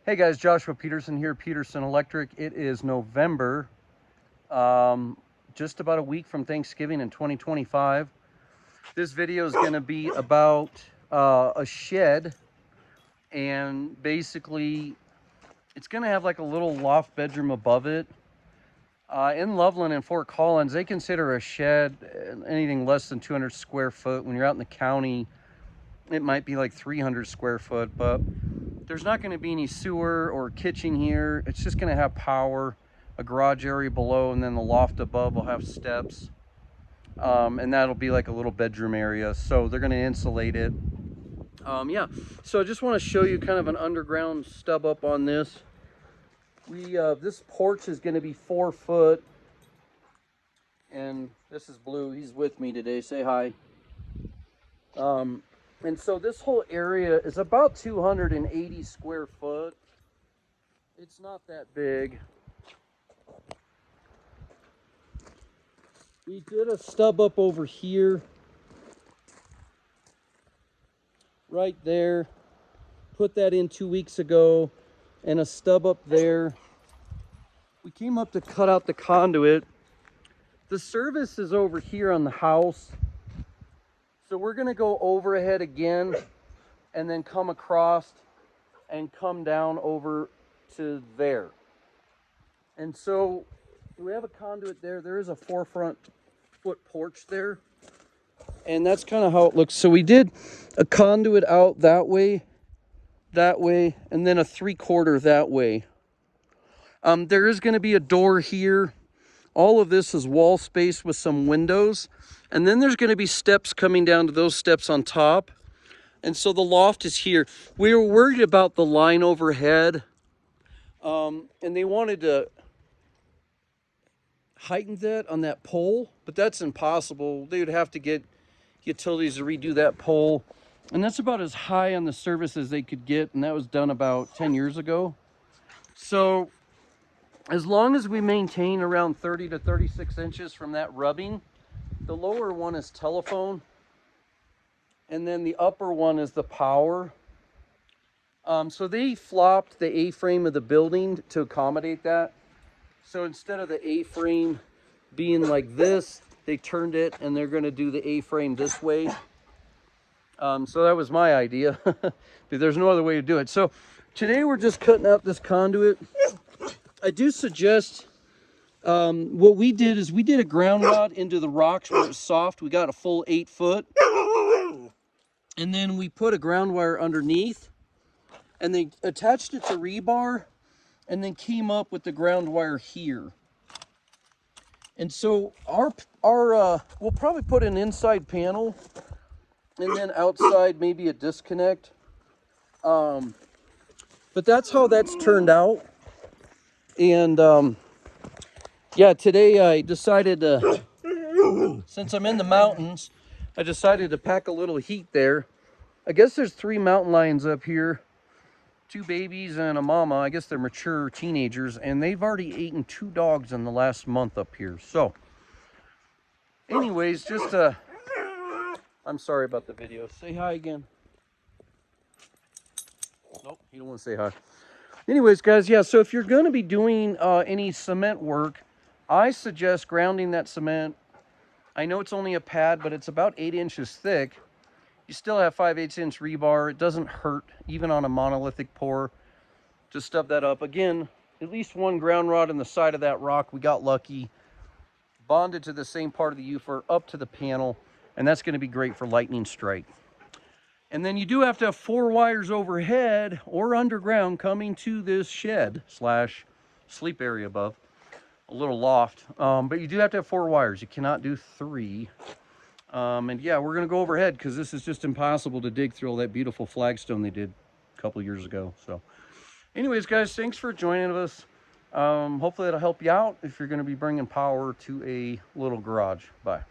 Hey guys, Joshua Peterson here, Peterson Electric. It is November, just about a week from Thanksgiving in 2025. This video is going to be about a shed, and basically it's going to have like a little loft bedroom above it. In Loveland and Fort Collins, they consider a shed anything less than 200 square foot. When you're out in the county, it might be like 300 square foot, but there's not going to be any sewer or kitchen here. It's just going to have power, a garage area below, and then the loft above will have steps. And that'll be like a little bedroom area. So they're going to insulate it. Yeah, so I just want to show you kind of an underground stub up on this. This porch is going to be 4 foot. And this is Blue. He's with me today. Say hi. And so this whole area is about 280 square foot. It's not that big. We did a stub up over here, right there. Put that in 2 weeks ago, and a stub up there. We came up to cut out the conduit. The service is over here on the house. So we're gonna go overhead again and then come across and come down over to there. And so we have a conduit there. There is a 4 foot porch there. And that's kind of how it looks. So we did a conduit out that way, and then a 3/4 that way. There is going to be a door here. All of this is wall space with some windows. And then there's going to be steps coming down to those steps on top. And so the loft is here. We were worried about the line overhead. And they wanted to heighten that on that pole, but that's impossible. They would have to get utilities to redo that pole. And that's about as high on the service as they could get. And that was done about 10 years ago. So as long as we maintain around 30 to 36 inches from that rubbing, the lower one is telephone. And then the upper one is the power. So they flopped the A-frame of the building to accommodate that. So instead of the A-frame being like this, they turned it, and they're going to do the A-frame this way. So that was my idea. But there's no other way to do it. So today we're just cutting out this conduit. I do suggest, what we did is we did a ground rod into the rocks where it's soft. We got a full 8 foot. And then we put a ground wire underneath, and they attached it to rebar, and then came up with the ground wire here. And so we'll probably put an inside panel, and then outside maybe a disconnect. But that's how that's turned out. And yeah, today I decided to, since I'm in the mountains, I decided to pack a little heat there. I guess there's 3 mountain lions up here. 2 babies and a mama. I guess they're mature teenagers, and they've already eaten 2 dogs in the last month up here. So anyways, just I'm sorry about the video. Say hi again. Nope, you don't want to say hi. Anyways, guys, yeah, so if you're going to be doing any cement work, I suggest grounding that cement. I know it's only a pad, but it's about 8 inches thick. You still have 5/8 inch rebar. It doesn't hurt, even on a monolithic pour. Just stub that up. Again, at least 1 ground rod in the side of that rock. We got lucky. Bonded to the same part of the UFR up to the panel, and that's going to be great for lightning strike. And then you do have to have 4 wires overhead or underground coming to this shed / sleep area above, a little loft. But you do have to have 4 wires. You cannot do 3. And yeah, we're going to go overhead because this is just impossible to dig through all that beautiful flagstone they did a couple years ago. So anyways, guys, thanks for joining us. Hopefully that'll help you out if you're going to be bringing power to a little garage. Bye.